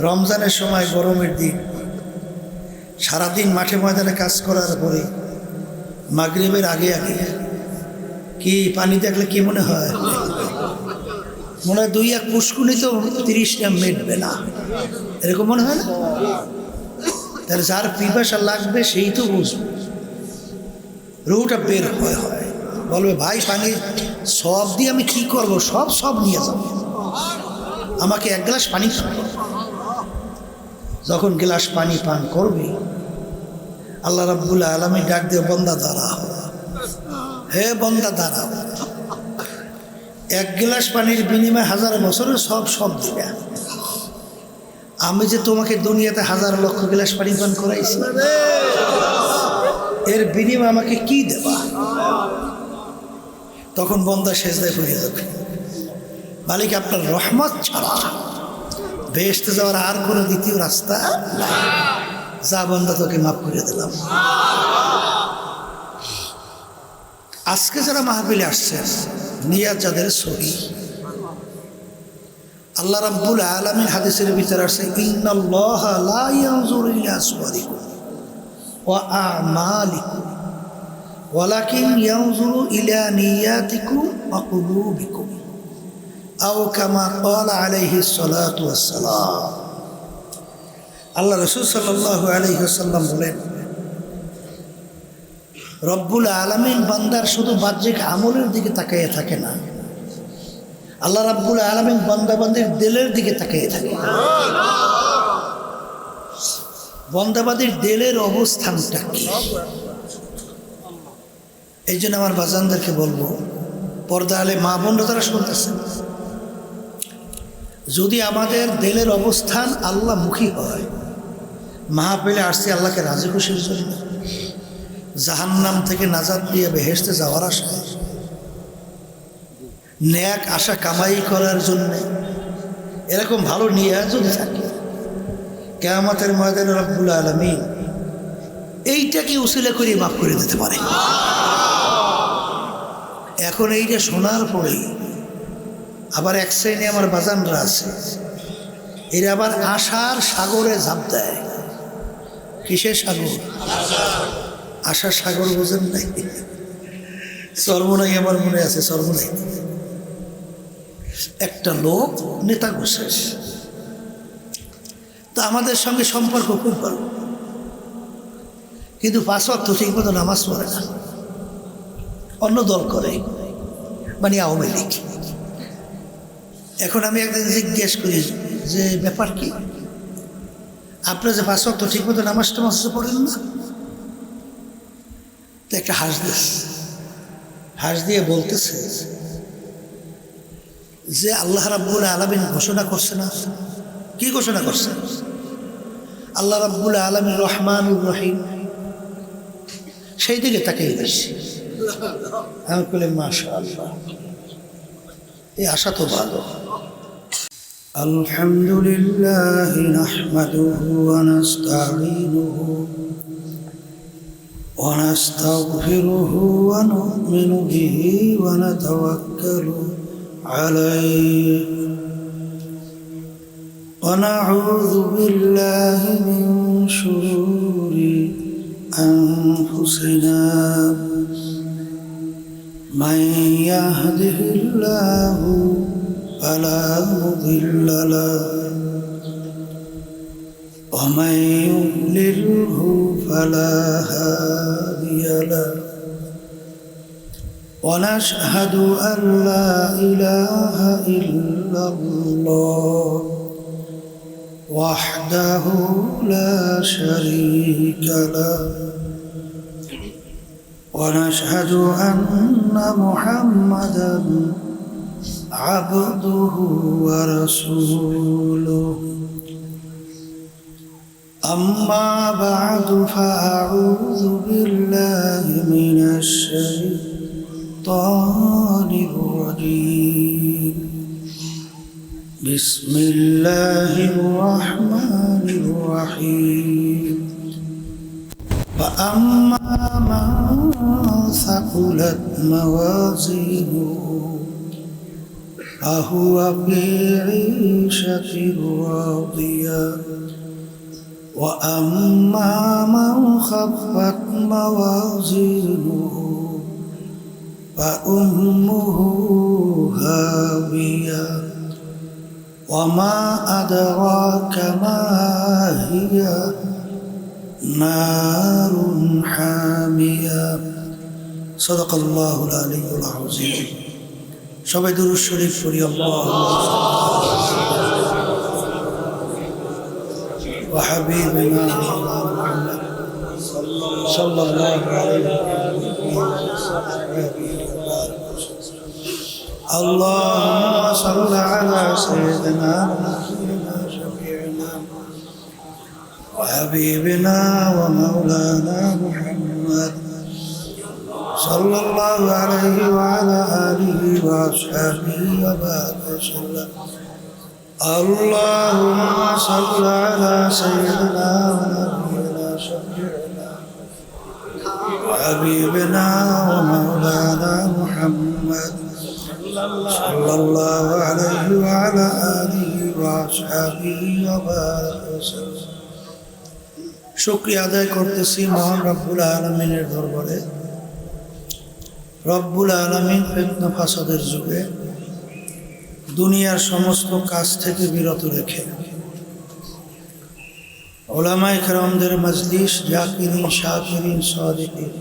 রমজানের সময় গরমের দিন সারাদিন মাঠে ময়দানে কাজ করার পরে মাগরিবের আগে আগে কি পানি দেখলে কি মনে হয়? মনে হয় 2-1 পুষ্কুনি তো 30টা মেটবে না, এরকম মনে হয় না? তাহলে যার পিপাসা লাগবে সেই তো বুঝবে, রুটা বের হয় বলবে ভাই পানি সব দিয়ে আমি কি করব, সব নিয়ে যাব, আমাকে 1 গ্লাস পানি খাবে। যখন গ্লাস পানি পান করবে আল্লাহ রাব্বুল আলামিন ডাক দিয়ে বান্দা দাঁড়াও, হে বান্দা দাঁড়াও, 1 গ্লাস পানির বিনিময়ে 1000 বছরের সব দিবে। আমি যে তোমাকে দুনিয়াতে 1000 লক্ষ গ্লাস পানি পান করাইছি, এর বিনিময়ে আমাকে কি দেবা? তখন বান্দা সেজদায় পড়ে যাবে, মালিক আপনার রহমত ছাড়া বেহেশতে যাওয়ার আর কোনো দ্বিতীয় রাস্তা যা, বান্দা তোকে মাফ করে দিলাম। আজকে যারা মাহফিলে আসছেন নিয়াত যাদের সহি, আল্লাহ রাব্বুল আলামিন হাদিসের ভিতরে আসছে ইন্নাল্লাহা লা ইয়ানজুরু ইলা সুওয়ারিকুম ওয়া আমালিকুম ওয়ালাকিন ইয়ানজুরু ইলা নিয়াতিকুম ওয়া কুলুবিকুম আও কামা ক্বালা আলাইহিস সালাতু ওয়াস সালাম। আল্লাহ রাসূল সাল্লাল্লাহু আলাইহি ওয়াসাল্লাম বলেন, রব্বুল আলামিন বান্দার শুধু বাহ্যিক আমলের দিকে তাকিয়ে থাকে না, আল্লাহ রাব্বুল আলামিন বান্দাবান্দির দিলের দিকে তাকিয়ে থাকে। বান্দাবান্দির দিলের অবস্থানটা কি? এই জন্য আমার বাজানদেরকে বলবো, পর্দা আলে মা বোনরা তারা শুনতেছেন, যদি আমাদের দিলের অবস্থান আল্লাহমুখী হয়, মাহফিলে আসছি আল্লাহকে রাজি খুশির জন্য, জাহান্নাম থেকে নাজাত দিয়ে বেহেশতে যাওয়ার আশায়, নেক আশা কামাই করার জন্য, এরকম ভালো নিয়ে যদি থাকে, কিয়ামতের ময়দানে রব্বুল আলামিন এইটাকে উসিলা করে মাফ করে দিতে পারে। এখন এইটা শোনার পরেই আবার এক শ্রেণী আমার বাজানরা আছে, এরা আবার আশার সাগরে ঝাঁপ দেয়। কিসের সাগর? আশার সাগর বোঝেন নাই? সর্বনাই আমার মনে আছে, সর্বনাই একটা লোক নেতা ঘোষেস, তা আমাদের সঙ্গে সম্পর্ক খুব ভালো, কিন্তু 5 ওয়াক্ত ঠিক মতো নামাজ পড়ে না, অন্য দল করে, মানে আওয়ামী লীগ। এখন আমি একদিন জিজ্ঞেস করি যে ব্যাপার কি, আপনার যে 5 ওয়াক্ত ঠিক মতো নামাজ পড়েন না? তো একটা হাস দিয়ে বলতেছে যে আল্লাহ রাব্বুল আলামিন ঘোষণা করছে না। কি ঘোষণা করছে? আল্লাহ রাব্বুল আলামিন রহমানুর রহিম, সেই দিকে তাকিয়ে দেখছি। আমি বললাম মাশাআল্লাহ, এই আশা তো ভালো। আলহামদুলিল্লাহ নাহমাদুহু ওয়া নাস্তাঈনুহু ওয়া নাস্তাগফিরুহু ওয়া নু'মিনু বিহি ওয়া নাতাওয়াক্কালু আলাইহি ওয়া নাউযু বিল্লাহি মিন শুরুরি আনফুসিনা মান ইয়াহদিহিল্লাহু ফালা মুদিল্লা লাহু ওয়া মান ইউদ্লিলহু ফালা হাদিয়া লাহু ওয়া নাশহাদু আন লা ইলাহা ইল্লাল্লাহ ওয়াহদাহু লা শারীকা লাহু ওয়া নাশহাদু আন্না মুহাম্মাদান আবদুহু ওয়া রাসূলুহু আম্মা বা'দু ফাআউযু বিল্লাহি মিনাশ শাইতানির রাজীম বিসমিল্লাহির রাহমানির রাহিম فأما من ثقلت موازينه فهو في عيشة راضية وأما من خفت موازينه فأمه هاوية وما أدراك ما هي نار حامية صدق الله العلي العظيم সবাই দুরূদ শরীফ পড়ি আল্লাহুম্মা ওয়া হাবিবিনা মুহাম্মদ সাল্লাল্লাহু আলাইহি ওয়া সাল্লাম আল্লাহুম্মা সাল্লি আলা সাইয়্যিদিনা ওয়া হাবিবিনা ওয়া মাওলানা মুহাম্মদ صلى الله عليه وعلى آله وأصحابه وبارك وسلم اللهم صل على سيدنا ونبينا شفيعنا وحبيبنا ومولانا محمد صلى الله عليه وعلى آله وأصحابه وبارك وسلم শুকরিয়া আদায় করতেছি মহান রব্বুল আলামিনের দরবারে। রব্বুল আলামিন ফিতনা ফাসাদের যুগে দুনিয়ার সমস্ত কাজ থেকে বিরত রেখে উলামায়ে কেরামদের মজলিস, জাকিরিন, শাকিরিন, সাদিকিন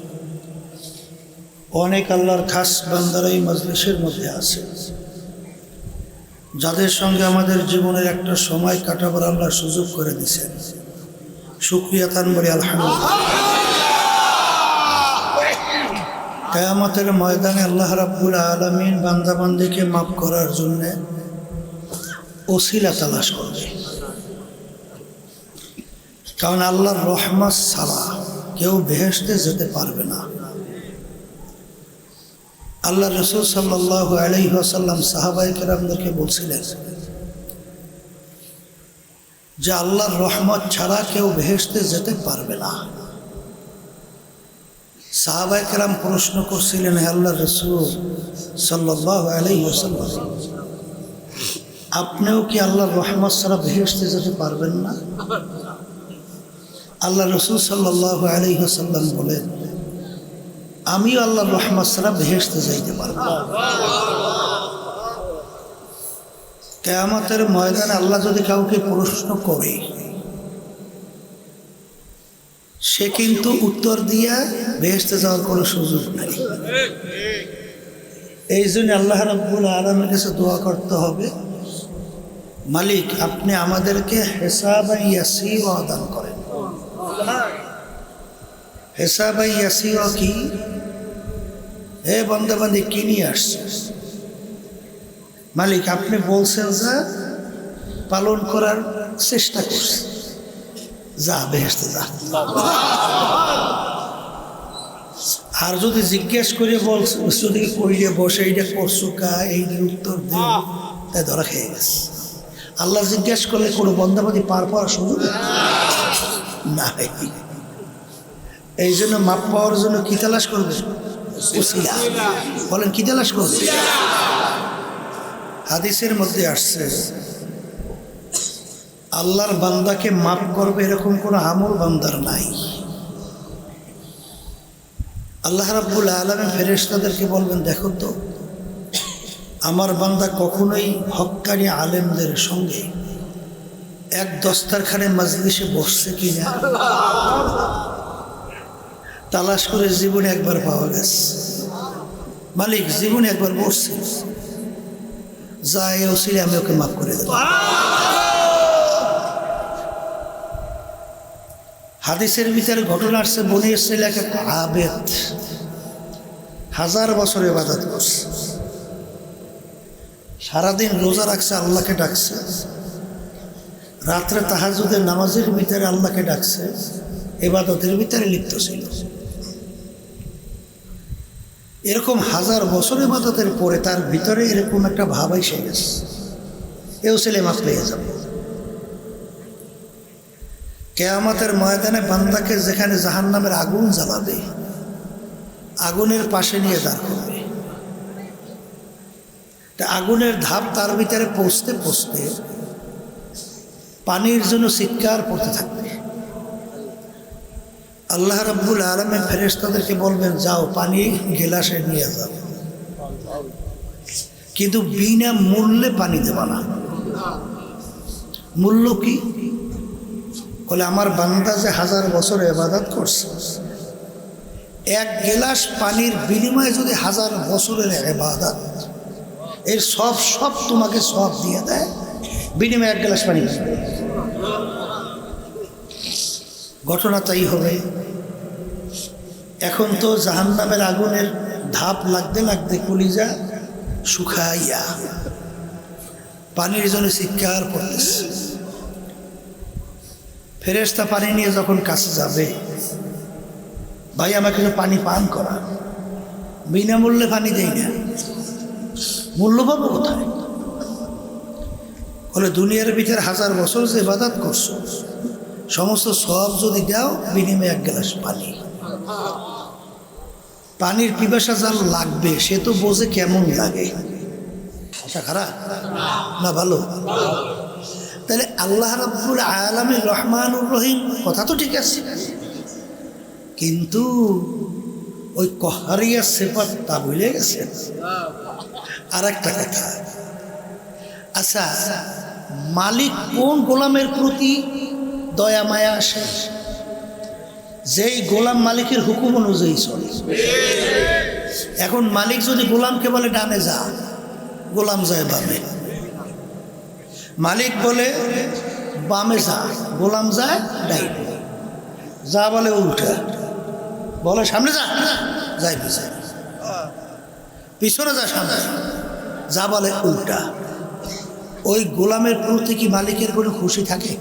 অনেক আল্লাহর খাস বান্দারা এই মজলিসের মধ্যে আছে, যাদের সঙ্গে আমাদের জীবনের একটা সময় কাটাবার আল্লাহ সুযোগ করে দিয়েছেন। শুকরিয়া তান বলি আলহামদুলিল্লাহ। কিয়ামতের ময়দানে আল্লাহ রাব্বুল আলামিন বান্দা বান্দীকে মাফ করার জন্য ওসিলা তালাশ করবে, কারণ আল্লাহর রহমত ছাড়া কেউ বেহেশতে যেতে পারবে না। আল্লাহ রাসূল সাল্লাল্লাহু আলাইহি ওয়াসাল্লাম সাহাবায়ে কেরামদেরকে বলছিলেন যে আল্লাহর রহমত ছাড়া কেউ বেহেশতে যেতে পারবে না। সাহাবায়ে কেরাম প্রশ্ন করছিলেন, হে আল্লাহর রাসূল সাল্লাল্লাহু আলাইহি ওয়াসাল্লাম, আপনিও কি আল্লাহর রহমত ছাড়া বেহেশতে যেতে পারবেন না? আল্লাহ রাসূল সাল্লাল্লাহু আলাইহি ওয়াসাল্লাম বলেন, আমিও আল্লাহর রহমত ছাড়া বেহেশতে যাইতে পারব না। কিয়ামতের ময়দানে আল্লাহ যদি কাউকে প্রশ্ন করে, সে কিন্তু উত্তর দিয়া বেহেশতে যাওয়ার কোনো সুযোগ নাই। এই জন্য আল্লাহ রাব্বুল আলামিনের কাছে দোয়া করতে হবে, মালিক আপনি আমাদেরকে হিসাবান ইয়াসীরা দান করেন। হিসাবান ইয়াসীরা কি? হে বান্দা বান্দী কি নিয়ে আসছে? মালিক আপনি বলছেন যা, পালন করার চেষ্টা করছে, যা বেহেশতে যা। আর যদি জিজ্ঞেস করে বলছে, যদি কইলে বসে এইটা করছো কা, এইটার উত্তর দে, তাই ধরা খেয়ে গেছে। আল্লাহ জিজ্ঞেস করলে কোনো বন্দাবাদী পার পাওয়ার সুযোগ নাই। এই জন্য মাপ পাওয়ার জন্য কি তালাশ করবে? ওসিলা। বলেন কি তালাশ করবে? হাদিসের মধ্যে আসছে আল্লাহর বান্দাকে মাফ করবে এরকম কোনো আমল বান্দার নাই। আল্লাহ রাব্বুল আলামিন ফেরেশতাদেরকে বলবেন, দেখো তো আমার বান্দা কখনোই হক্কানি আলেমদের সঙ্গে এক দস্তারখানে মজলিসে বসছে কিনা তালাশ করে জীবনে একবার পাওয়া গেছে। মালিক জীবনে একবার বসছে, যা এ ওসিলে আমি ওকে মাফ করে দেব। হাদিসের ভিতরে ঘটনা আসছে, বনি ইসরাইল এক আবেদ 1000 বছর ইবাদত করছে, সারাদিন রোজা রাখছে, আল্লাহকে ডাকছে, রাত্রে তাহাজ্জুদের নামাজের ভিতরে আল্লাহকে ডাকছে, ইবাদতের ভিতরে লিপ্ত ছিল। এরকম 1000 বছর ইবাদতের পরে তার ভিতরে এরকম একটা ভাব এসে গেছে, এও ছেলে মাফ পেয়ে যাবে। কিয়ামতের ময়দানে বান্দাকে যেখানে জাহান্নামের আগুন জ্বালাবে, আগুনের পাশে নিয়ে দাঁড় করবে, তা আগুনের ধাপ তার ভিতরে পৌঁছতে পৌঁছতে পানির জন্য চিৎকার করতে থাকবে। আল্লাহ রাব্বুল আলামিন ফেরেশতাদেরকে বলবেন, যাও পানি গেলাসে নিয়ে যাও, কিন্তু বিনা মূল্যে পানি দেবা না। মূল্য কি? বলে আমার বান্দা যে 1000 বছর ইবাদত করছে, এক গেলাস পানির বিনিময়ে যদি 1000 বছরের ইবাদত, এর সব তোমাকে সব দিয়ে দেয়, বিনিময়ে এক গ্লাস পানি। ঘটনা তাই হবে। এখন তো জাহান্নামের আগুনের ধাপ লাগতে লাগতে কলিজা শুকাইয়া পানির জন্য চিৎকার করতেছে। ফেরেশতা পানি নিয়ে যখন কাছে যাবে, ভাই আমাকে পানি পান করা, বিনামূল্যে পানি দেই না, মূল্য পাবো কোথায়? বলে দুনিয়ার ভিতরে 1000 বছর যে ইবাদত করছো, সমস্ত সব যদি দাও, বিনিময়ে এক গ্লাস পানি। পানির পিপাসা যার লাগবে সে তো বোঝে কেমন লাগে। আচ্ছা, খারাপ না ভালো? তাহলে আল্লাহ রাব্বুল আলামিন রহমানুর রহিম, কথা তো ঠিক আছে, কিন্তু ওই কহারিয়া সিফাত তা ভুলে গেছে। আর একটা কথা, আচ্ছা, মালিক কোন গোলামের প্রতি দয়া মায়া আসে? যেই গোলাম মালিকের হুকুম অনুযায়ী চলে। এখন মালিক যদি গোলামকে বলে ডানে যা, গোলাম যায় বামে। মালিক বলে বামে যা, গোলাম যায় ডাইনে। যা বলে উল্টা, বলে সামনে যা, যায় পিছনে, পিছনে যা সামনে, যা বলে উল্টা। ওই গোলামের প্রতি কি মালিকের কোনো খুশি থাকে?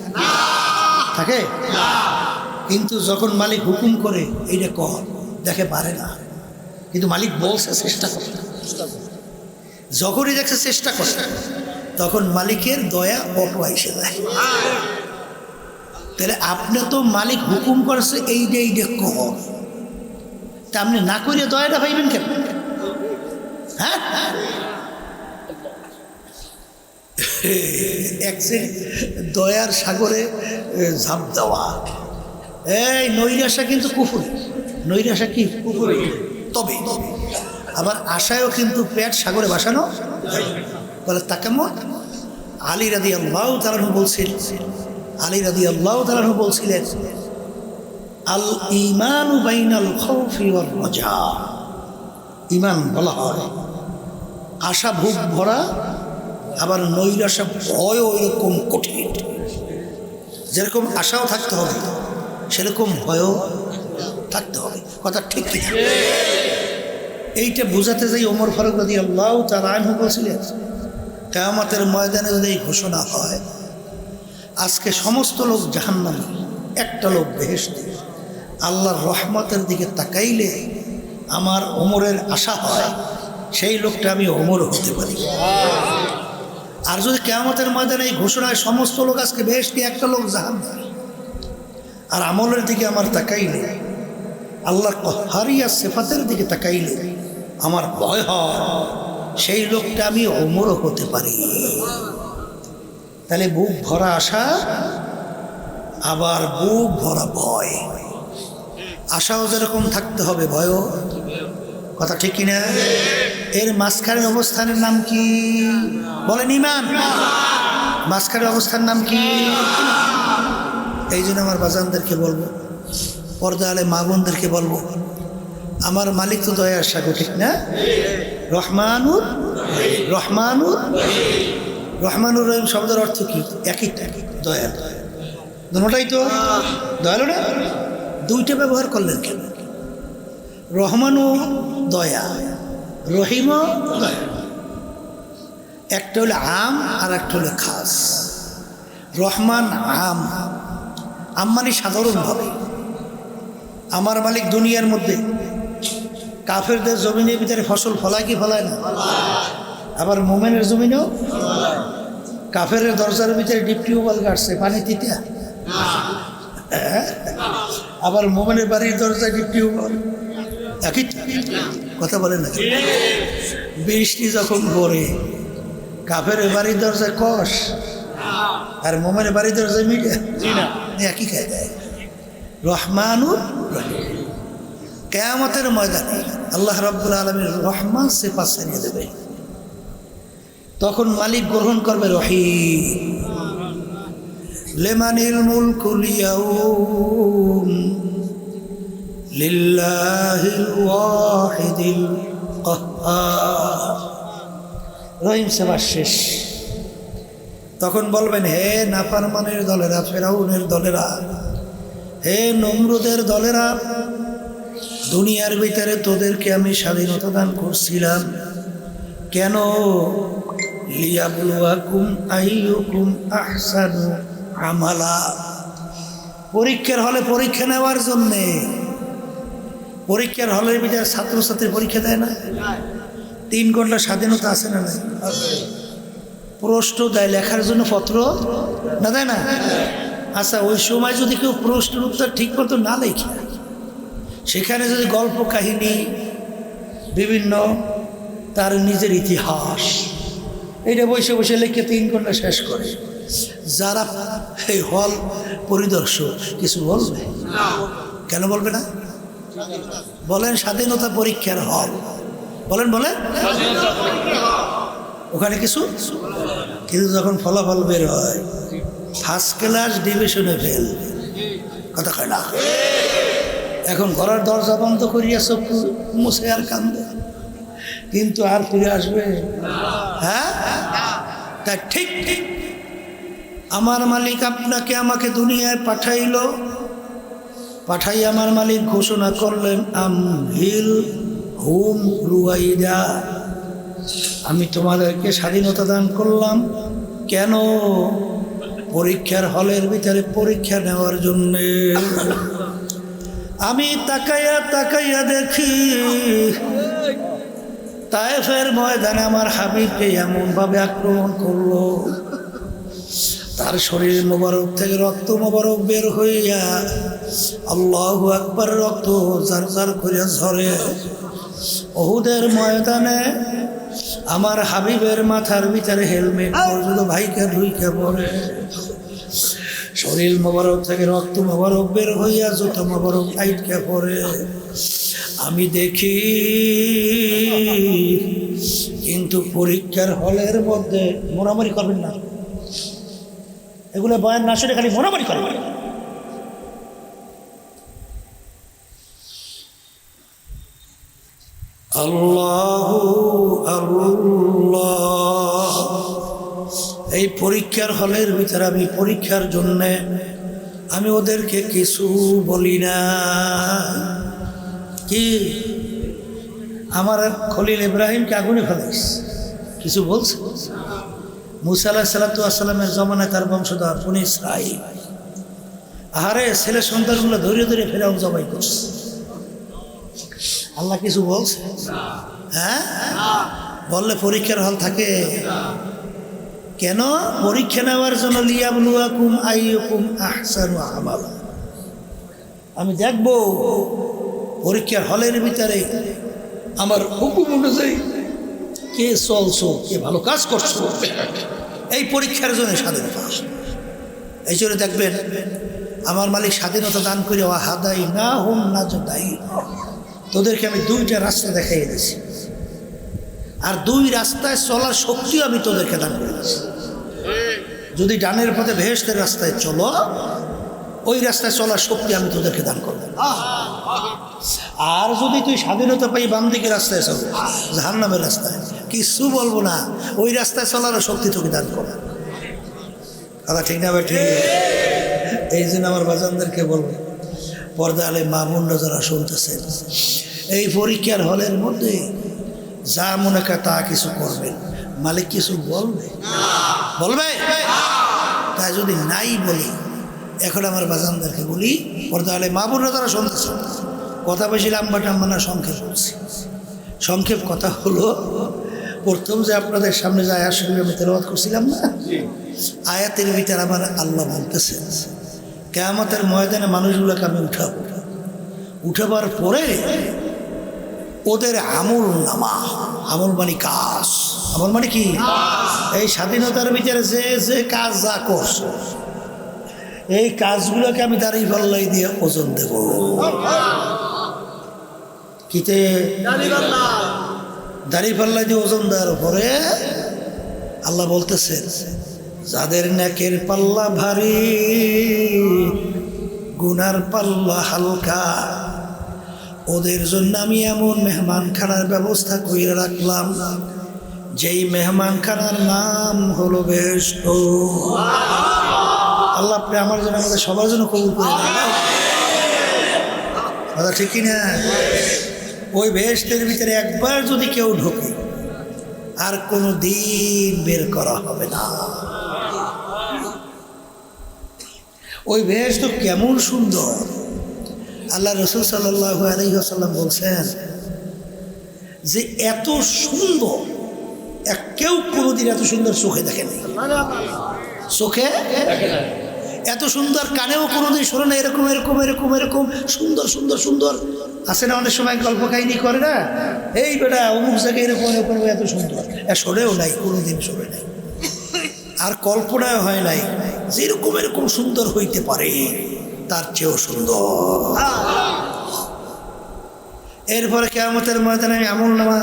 থাকে। কিন্তু যখন মালিক হুকুম করে এইটা কর, দেখে পারে না, কিন্তু মালিক বলছে চেষ্টা করে। যখনই দেখছে চেষ্টা করে, তখন মালিকের দয়া অটো এসে যায়। তাহলে আপনি তো মালিক হুকুম করেছে এইটা কর, তা আপনি না করে দয়াটা পাইবেন কেন? হ্যাঁ, দয়ার সাগরে ঝাঁপ দেওয়া, এই নৈরাশা কিন্তু কুফর। নৈরাশা কি? কুফর। তবে আবার আশায়ও কিন্তু পেট সাগরে ভাসানো বলে। তা কেমন? আলী রাদিয়াল্লাহু তাআলা বলছিলেন, আলী রাদিয়াল্লাহু তাআলা বলছিলেন, আল ঈমানু বাইনাল খাউফি ওয়ার রাজা। ঈমান বলা হয় আশা ভোগ ভরা, আবার নৈরাশা ভয় ওইরকম কঠিন। যেরকম আশাও থাকতে হবে, সেরকম ভয়ও থাকতে হবে। কথা ঠিক কি? এইটা বোঝাতে যাই ওমর ফারুক রাদিয়াল্লাহু তাআলা আনহু বলছিলেন, কিয়ামতের ময়দানে যদি এই ঘোষণা হয়, আজকে সমস্ত লোক জাহান্নামে, একটা লোক বেহেশতে, আল্লাহর রহমতের দিকে তাকাইলে আমার ওমরের আশা হয় সেই লোকটা আমি ওমর হতে পারি। আর যদি কিয়ামতের ময়দানে এই ঘোষণায় সমস্ত লোক আজকে বেহেশতে, একটা লোক জাহান্নামে, আর আমলের দিকে আমার তাকাইলে, আল্লাহর কহারিয়া সিফাতের দিকে তাকাইলে আমার ভয় হয় সেই লোকটা আমি ওমর হতে পারি। তাহলে বুক ভরা আশা, আবার বুক ভরা ভয়। আশাও যেরকম থাকতে হবে, ভয়ও। কথা ঠিক কিনা? এর মাঝখানের অবস্থানের নাম কি? বলেন ঈমান। মাঝখানের অবস্থার নাম কি? এই জন্য আমার বাজানদেরকে বলবো, পর্দা আলে মা বোনদেরকে বলবো, আমার মালিক তো দয়ার সাগর, ঠিক না? রহমানুর রহমানুর রহমানুর রহিম শব্দের অর্থ কি? একই, দয়াল। দুটোটাই তো দয়ালু না? দুইটা ব্যবহার করলেন কেন? রহমানও দয়া, রহিমও দয়া। একটা হলো আম আর একটা হলো খাস। রহমান আম, আম মানে সাধারণভাবে। আমার মালিক দুনিয়ার মধ্যে কাফেরদের জমিনের ভিতরে ফসল ফলায় কি ফলায় না? আবার মোমেনের জমিনেও কাফের দরজার ভিতরে ডিপ টিউবওয়েল গাড়ছে, পানি দিতে। আবার মোমেনের বাড়ির দরজায় ডিপ টিউবওয়েল, একই কথা বলে না? বৃষ্টি যখন পড়ে কাফের বাড়ির দরজায় কষ আর মোমের বাড়ির দরজায় মিটে একই খাই দেয়। রহমানুর রহিম। কিয়ামতের ময়দানে আল্লাহ রাব্বুল আলামিন রহমান সিফা ছেড়ে দেবে, তখন মালিক গ্রহণ করবে রহিম। লিমানিল মুলকুল ইয়াউম লিল্লাহিল ওয়াহিদিল কাহ্হার। রহিম সেবা শেষ। তখন বলবেন, হে নাফরমানের দলেরা, ফেরাউনের দলেরা, হে নমরুদের দলেরা, দুনিয়ার ভিতরে তোদেরকে আমি স্বাধীনতা দান করছিলাম কেন? লিয়াবলুয়াকুম আইয়ুকুম আহসানু আমালা। পরীক্ষার হলে পরীক্ষা নেওয়ার জন্যে। পরীক্ষার হলের ভিতরে ছাত্রছাত্রী পরীক্ষা দেয় না? 3 ঘন্টা স্বাধীনতা আছে না? নাই? প্রশ্ন দেয় লেখার জন্য, পত্র না দেয় না? আচ্ছা, ওই সময় যদি কেউ প্রশ্নের উত্তর ঠিক মতো না লেখে, সেখানে যদি গল্প কাহিনী বিভিন্ন তার নিজের ইতিহাস এইটা বসে বসে লিখে 3 ঘন্টা শেষ করে, যারা এই হল পরিদর্শক কিছু বলবে? কেন বলবে না? বলেন স্বাধীনতা পরীক্ষার হল, বলেন বলেন ওখানে কিছু, কিন্তু যখন ফলাফল বের হয় ফার্স্ট ক্লাস ডিভিশনে ফেল, কথা কয় না। এখন ঘরের দরজা বন্ধ করিয়া চোখ মুছে আর কান্দে, কিন্তু আর ফিরে আসবে? হ্যাঁ, তাই ঠিক ঠিক আমার মালিক আপনাকে আমাকে দুনিয়ায় পাঠাইল, পাঠাই আমার মালিক ঘোষণা করলেন, আমহিল হুম রুয়াইদা, আমি তোমাদেরকে স্বাধীনতা দান করলাম কেন? পরীক্ষার হলের ভিতরে পরীক্ষা নেওয়ার জন্যে। আমি তাকাইয়া তাকাইয়া দেখি তায়েফের ময়দানে আমার হাবিবকে এমনভাবে আক্রমণ করলো, তার শরীর মোবারক থেকে রক্ত মোবারক বের হইয়া আল্লাহু আকবার রক্ত জার জার করিয়া ঝরে। উহুদের ময়দানে আমার হাবিবের মাথার ভিতরে হেলমেট পর্যন্ত ভাইকে ঢুইকে পড়ে, শরীর মোবারক থেকে রক্ত মোবারক বের হইয়া জুতো মোবারক আইটকে পড়ে। আমি দেখি, কিন্তু পরীক্ষার হলের মধ্যে মোড়ামারি করবেন না, এগুলো বয়ান না শুনে খালি মোড়ামারি করবেন। আল্লাহু আল্লাহ। এই পরীক্ষার হলের ভিতরে আমি পরীক্ষার জন্যে আমি ওদেরকে কিছু বলি না। কি আমার খলিল ইব্রাহিমকে আগুনে ফেলাইস, কিছু বলছে? মুসা আলাইহিস সালামের জমানায় তার বংশধর বনী ইসরাঈল, আহারে ছেলে সন্তানগুলো ধরে ধরে ফেরাউন জবাই করছে, আল্লাহ কিছু বলছে? হ্যাঁ, বললে পরীক্ষার হল থাকে কেন? পরীক্ষা নেওয়ার জন্য। লিয়াবলুয়াকুম আইয়ুকুম আহসানু আমালা, আমি দেখব পরীক্ষার হলের ভিতরে আমার হুকুম অনুযায়ী কে চলছো, কে ভালো কাজ করছো, এই পরীক্ষার জন্য স্বাধীনতা। এই জন্য দেখবেন আমার মালিক স্বাধীনতা দান করে হাদাই না হুম না জোদাই, তোদেরকে আমি 2টা রাস্তা দেখাই দিয়েছি, আর 2 রাস্তায় চলার শক্তিও আমি তোদেরকে দান করে দিয়েছি। যদি ডানের পথে বেহেশতের রাস্তায় চলো, ওই রাস্তায় চলার শক্তি আমি তোদেরকে দান করব। আর যদি তুই স্বাধীনতা পাই বাম দিকে রাস্তায় চলো, জাহান্নামের রাস্তায়, কিছু বলবো না, ওই রাস্তায় চলারও শক্তি তোকে দান করবো। কথা ঠিক না ভাই? ঠিক। এই জন্য আমার বাজানদেরকে বলবো, পর্দা আলে মা বোনরা যারা শুনতেছেন, এই পরীক্ষার হলের মধ্যে যা মনে করে তা কিছু করবেন, মালিক কিছু বলবে? বলবে? তাই যদি নাই বলি, এখন আমার বাজানদেরকে বলি, পর্দা আলে মা বোনরা যারা শুনতেছেন, কথা বেশি লম্বা টাম্বা না, সংক্ষেপ বলছি। সংক্ষেপ কথা হলো, প্রথম যে আপনাদের সামনে যে আয়াত শরীফ আমি তেলাওয়াত করছিলাম না, আয়াতের ভিতরে আমার আল্লাহ বলতেছেন, কিয়ামতের ময়দানে মানুষগুলোকে আমি উঠাবো, উঠাবার পরে ওদের আমল নামা, আমল মানে কাজ, আমল মানে কি? এই স্বাধীনতার ভিতরে যে যে কাজ যা করছো এই কাজগুলোকে আমি দাঁড়িয়ে পাল্লাই দিয়ে ওজন দেব। কিতে দাঁড়িয়ে পাল্লাই দিয়ে ওজন দেওয়ার পরে আল্লাহ বলতেছেন, যাদের নেকের পাল্লা ভারী গুনার পাল্লা হালকা, ওদের জন্য আমি এমন মেহমানখানার ব্যবস্থা করে রাখলাম যেই মেহমানখানার নাম হলো বেহেশত। আল্লাহ আপনি আমার জন্য, আমাদের সবার জন্য কবুল করে দেন। কথা ঠিক কিনা? ওই বেহেশতের ভিতরে একবার যদি কেউ ঢোকে আর কোনো দিন বের করা হবে না। ওই বেহেশত কেমন সুন্দর! আল্লাহ রাসূল সাল্লাল্লাহু আলাইহি ওয়াসাল্লাম বলছেন যে এত সুন্দর কেউ কোনোদিন এত সুন্দর চোখে দেখেনি, চোখে এত সুন্দর কানেও কোনোদিন শোনে না। এরকম এরকম এরকম এরকম সুন্দর সুন্দর সুন্দর আছে না, অনেক সময় গল্প কাহিনী করে না, এই বেটা অমুক জায়গায় এরকম এরকম এত সুন্দর, শোনেও নাই, কোনোদিন শোনে নাই, আর কল্পনায় হয় নাই যেরকম এরকম সুন্দর হইতে পারে, তার চেয়েও সুন্দর। এরপরে কিয়ামতের ময়দানে আমি আমলনামা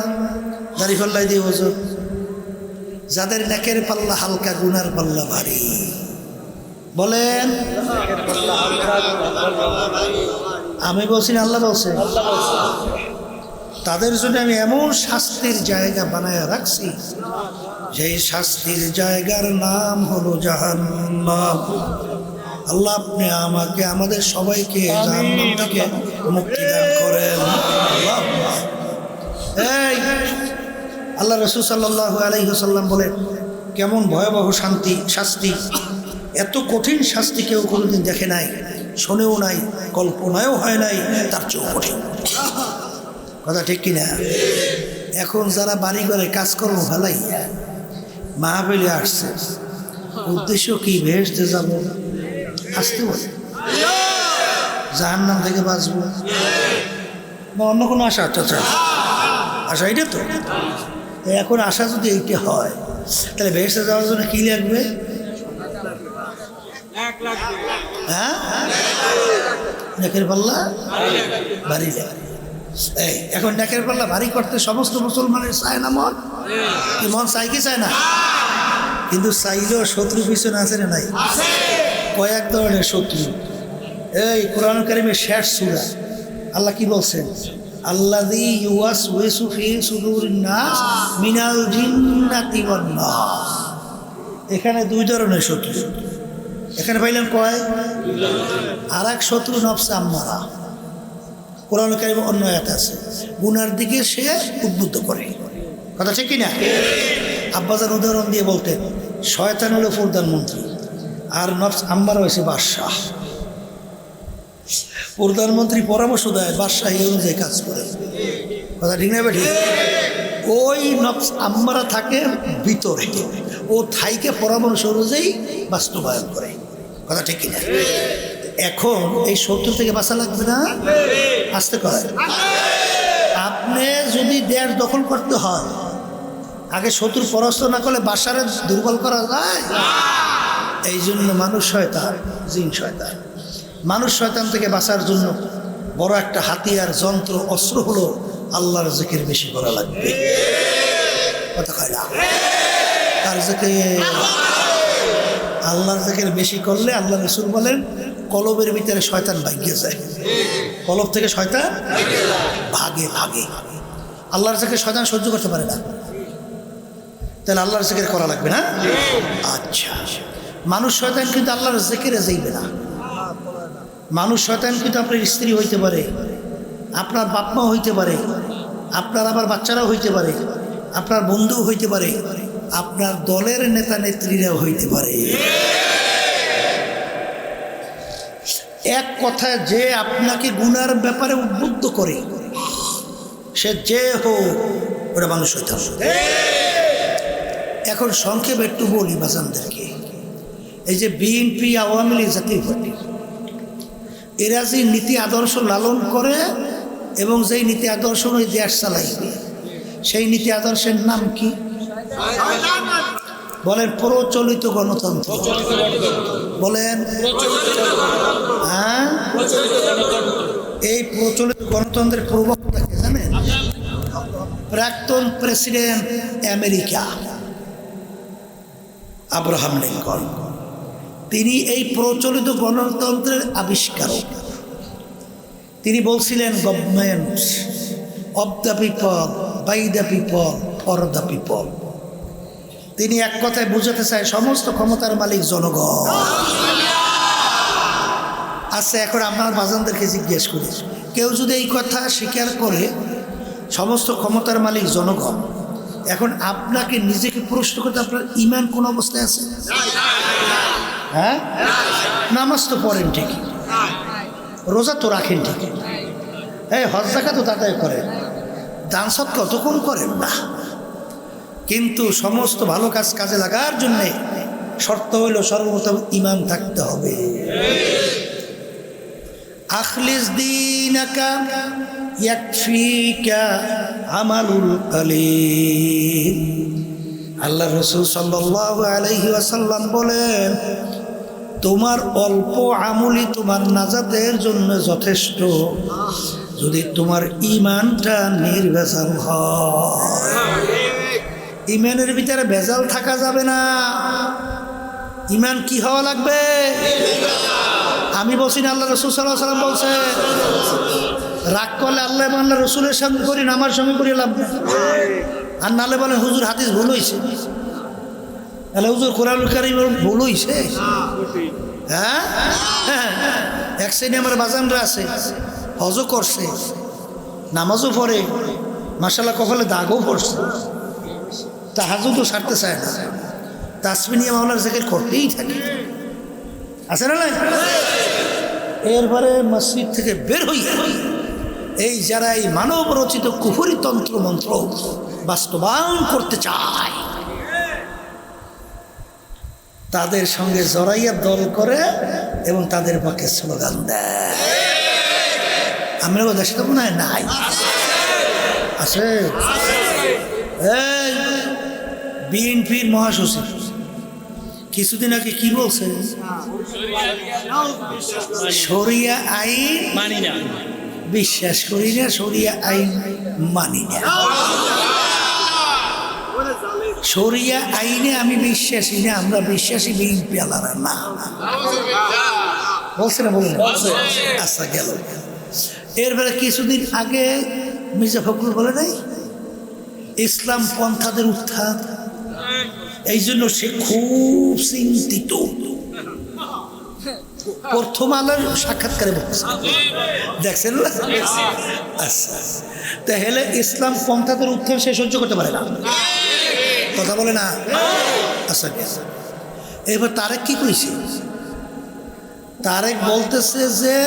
দাঁড়ি পাল্লাই দিয়ে ওজন, যাদের নেকের পাল্লা হালকা গুনার পাল্লা ভারী। বলেন আমি বলছি না আল্লাহ বলছে? তাদের জন্য আমি এমন শাস্তির জায়গা বানায় রাখছি যেই শাস্তির জায়গার নাম হলো জাহান্নাম। আল্লাহ আপনি আমাকে আমাদের সবাইকে জাহান্নাম থেকে মুক্তি দান করেন। এই আল্লাহ রাসূল সাল্লাল্লাহু আলাইহি ওয়াসাল্লাম বলেন, কেমন ভয়াবহ শাস্তি, এত কঠিন শাস্তি কেউ কোনোদিন দেখে নাই, শোনেও নাই, কল্পনায়ও হয় নাই, তার চেয়েও কঠিন। কথা ঠিক কিনা? এখন যারা বাড়ি ঘরে কাজকর্ম ভালাই মাহফিলে আসছে, উদ্দেশ্য কি? বেহেশতে যাব, আসতে বলে জাহান্নাম থেকে বাঁচবো না অন্য কোনো আশা? আচ্ছা আশা এইটা তো। এখন আশা যদি এইটা হয় তাহলে বেহেশতে যাওয়ার জন্য কি লাগবে? হ্যাঁ, নেকের পাল্লা ভারী লাগবে। এই এখন নেকের পাল্লা ভারী করতে সমস্ত মুসলমানের চায় না, মন কি মন চাই কি চায় না? কিন্তু চাইলেও শত্রু পিছনে আছে না নাই? কয়েক ধরনের শত্রু। এই কোরআন কারীমের শেষ সূরা আল্লাহ কি বলছেন? আল্লাযী ইউওয়াসওয়িসু ফি সুদুরিন নাস মিনাল জিন্নাতি ওয়ান নাস। এখানে দুই ধরনের শত্রু। এখানে পাইলেন কয়? আর এক শত্রু নফস আম্মারা। কোরআন কারীমে অন্য আয়াত আছে, গুনার দিকে সে উদ্বুদ্ধ করে। কথা ঠিক কিনা? আব্বাজান উদাহরণ দিয়ে বলতেন, শয়তান হলো প্রধানমন্ত্রী আর নফস আম্মারা হয়েছে বাদশাহ। প্রধানমন্ত্রী পরামর্শ দেয়, বাদশাহ এই অনুযায়ী কাজ করে। কথা ঠিক না বেঠিক? ওই নফস আম্মারা থাকে ভিতরে, ও থাইকে পরামর্শ অনুযায়ী বাস্তবায়ন করে। কথা ঠিক কিনা? এখন এই শত্রু থেকে বাঁচা লাগবে না? আসতে করে আপনি যদি দেশ দখল করতে হয়, আগে শত্রু পরাস্ত না করলে বাসারে দুর্বল করা যায়? এই জন্য মানুষ শয়তান, জিন শয়তান। মানুষ শয়তান থেকে বাঁচার জন্য বড় একটা হাতিয়ার, যন্ত্র, অস্ত্র হলো আল্লাহর জিকির বেশি করা লাগবে। কথা কয় না? আর জিকির, আল্লাহর জিকির বেশি করলে আল্লাহ রাসূল বলেন কলবের ভিতরে শয়তান ভাগিয়ে যায়। কলব থেকে শয়তান ভাগে ভাগে। আল্লাহর জিকির শয়তান সহ্য করতে পারে না, তাহলে আল্লাহর জিকির করা লাগবে না? আচ্ছা, মানুষ শয়তান কিন্তু আল্লাহর জিকিরে যাইবে না। মানুষ শয়তান কিন্তু আপনার স্ত্রী হইতে পারে, আপনার বাপ মা হইতে পারে, আপনার আবার বাচ্চারাও হইতে পারে, আপনার বন্ধু হইতে পারে, আপনার দলের নেতা নেত্রীরাও হইতে পারে। এক কথায় যে আপনাকে গুনার ব্যাপারে উদ্বুদ্ধ করে, সে যে হোক, ওটা মানুষ শয়তান। এখন সংক্ষেপে একটু বলি বাজানদেরকে, এই যে বিএনপি, আওয়ামী লীগ, জাতীয় পার্টি, এরা যে নীতি আদর্শ লালন করে এবং যেই নীতি আদর্শ ওই দেশ চালাইবে, সেই নীতি আদর্শের নাম কি? বলেন প্রচলিত গণতন্ত্র। বলেন হ্যাঁ, এই প্রচলিত গণতন্ত্রের প্রবক্তাকে জানেন? প্রাক্তন প্রেসিডেন্ট আমেরিকা আব্রাহাম লিঙ্কন। তিনি এই প্রচলিত গণতন্ত্রের আবিষ্কারক। তিনি বলছিলেন government of the people, by the people, for the people. তিনি এক কথায় বুঝাতে চায় সমস্ত ক্ষমতার মালিক জনগণ। আচ্ছা, এখন আপনার বাজানদেরকে জিজ্ঞেস করি, কেউ যদি এই কথা স্বীকার করে সমস্ত ক্ষমতার মালিক জনগণ, এখন আপনাকে নিজেকে প্রশ্ন করতে আপনার ঈমান কোন অবস্থায় আছে? হ্যাঁ, নামাজ তো পড়েন ঠিকই, রোজা তো রাখেন ঠিকই, হ্যাঁ হজ যাকাত তো আদায় করেন, দান সদকা তো কম করেন না, কিন্তু সমস্ত ভালো কাজ কাজে লাগার জন্যে শর্ত হইল সর্বপ্রথম ঈমান থাকতে হবে। আখলিস দীনাকা ইয়াকফিকা আমালুল কলিল। আল্লাহ রাসূল সাল্লাল্লাহু আলাইহি ওয়াসাল্লাম বলেন, তোমার অল্প আমলই তোমার নাজাতের জন্য যথেষ্ট, যদি তোমার ঈমানটা নির্ভেজাল হয়। ঈমানের ভিতরে ভেজাল থাকা যাবে না। ঈমান কি হওয়া লাগবে? আমি বলছি না, আল্লাহ রাসূল সাল্লাল্লাহু আলাইহি ওয়াসাল্লাম বলছে। রাগ করলে আল্লাহ এবং আল্লাহ রসুলের সঙ্গে করি না, আমার সঙ্গে করি লাভ না। আর নালে বলেন হুজুর হাদিস ভুল হয়েছে, তাহলে হুজুর কোরআনুল কারীম ভুল হয়েছে। হ্যাঁ, এক শ্রেণী আমার বাজানরা আছে, হজও করছে, নামাজও পড়ে, মাশাআল্লাহ কপালে দাগও পড়ছে, তাহাজ্জুদও ছাড়তে চায় না, তাসবিহ নিয়ে মাওলার জিকির করতেই থাকে, আছে না? এরপরে মসজিদ থেকে বের হইয়া এই যারা এই মানব রচিত কুফরি তন্ত্র মন্ত্র বাস্তবায়ন করতে চায়, তাদের সঙ্গে জড়াইয়া দল করে এবং তাদের পক্ষে স্লোগান দেয়। আমরা দেশে তো মনে হয় নাই, আছে। এই বিএনপির মহাসচিব কিছুদিন আগে কি বলছে? শরিয়া আইন মানি না, বিশ্বাস করি না, শরিয়া আইন মানি না, শরিয়া আইনে আমি বিশ্বাসী না, আমরা বিশ্বাসী বিএনপি আলাদা না। বলছে না? বলুন। আচ্ছা, গেল। এরপরে কিছুদিন আগে মির্জা ফখরুল বলে নাই ইসলাম পন্থাদের উত্থান, এই জন্য সে খুব চিন্তিত। প্রথম আলোর সাক্ষাৎকারে বলছে, দেখছেন না? আচ্ছা, তাহলে ইসলাম পন্থাদের উত্থান সে সহ্য করতে পারে না, কথা বলে না। আচ্ছা, এবার তারেক কি কইছে? তারেক বলতেছে যে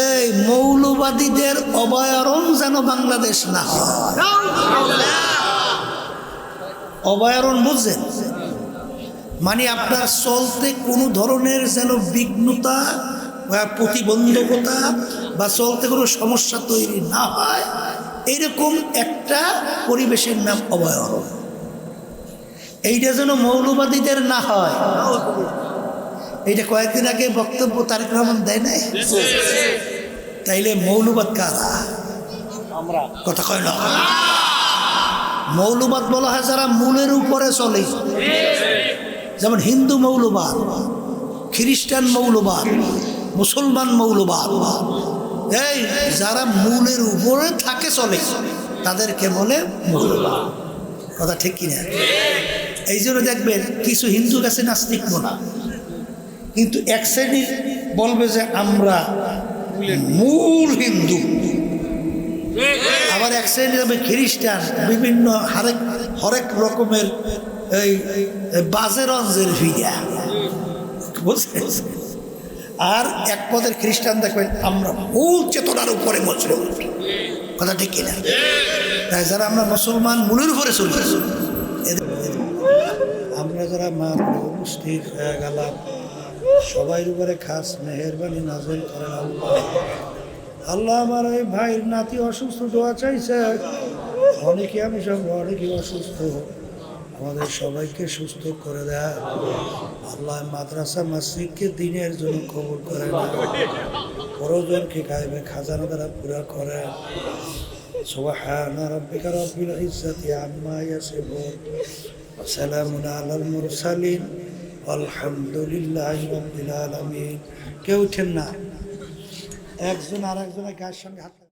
এই মৌলবাদীদের অভয়ারণ্য যেন বাংলাদেশ না হয়। অভয়ারণ্য বুঝছেন? মানে আপনার চলতে কোনো ধরনের যেন বিঘ্নতা বা প্রতিবন্ধকতা বা চলতে কোনো সমস্যা তৈরি না হয়, এইরকম একটা পরিবেশের নাম অভয়ারণ্য। এইটা যেন মৌলবাদীদের না হয়। এইটা কয়েকদিন আগে বক্তব্য তারেক রহমান দেয় নাই? তাইলে মৌলবাদ কারা? আমরা। কথা কয় না। মৌলবাদ বলা হয় যারা মূলের উপরে চলে, যেমন হিন্দু মৌলবাদ, খ্রিস্টান মৌলবাদ, মুসলমান মৌলবাদ। এই যারা মূলের উপরে থাকে চলে তাদেরকে বলে মৌলবাদ। কথা ঠিক কিনা? এই জন্য দেখবেন কিছু হিন্দু কাছে নাস্তিক মনা, কিন্তু এক শ্রেণীর বলবে যে আমরা মূল হিন্দু, আবার এক শ্রেণী যাবে খ্রিস্টান, বিভিন্ন হরেক রকমের এই বাজে রঞ্জের ভিড়া, বুঝছেন? আর এক পদের খ্রিস্টান দেখবেন আমরা মূল চেতনার উপরে মুসলমান। কথা ঠিক কিনা? তাই যারা আমরা মুসলমান মূলের উপরে চলতে, আমরা যারা মা উপস্থিত হয়ে গেলাম, সবাই উপরে খাস মেহেরবানি নাজেল করেন আল্লাহ। আল্লাহ আমার ওই ভাইয়ের নাতি অসুস্থ, দোয়া চাইছে। অনেকে আমি সব অনেকে অসুস্থ, আমাদের সবাইকে সুস্থ করে দেয়। আল্লাহ মাদ্রাসা মসজিদকে দিনের জন্য কবুল করে না, প্রয়োজনকে গায়েবে খাজানা দ্বারা পুরা করে। সুবহানা রাব্বিকা রাব্বিল ইজ্জাতি আম্মা ইয়াসিফুন ওয়া সালামুন আলাল মুরসালিন আলহামদুলিল্লাহি রাব্বিল আলামিন। কেউ উঠেন না, একজন আর একজনের গায়ের সঙ্গে হাত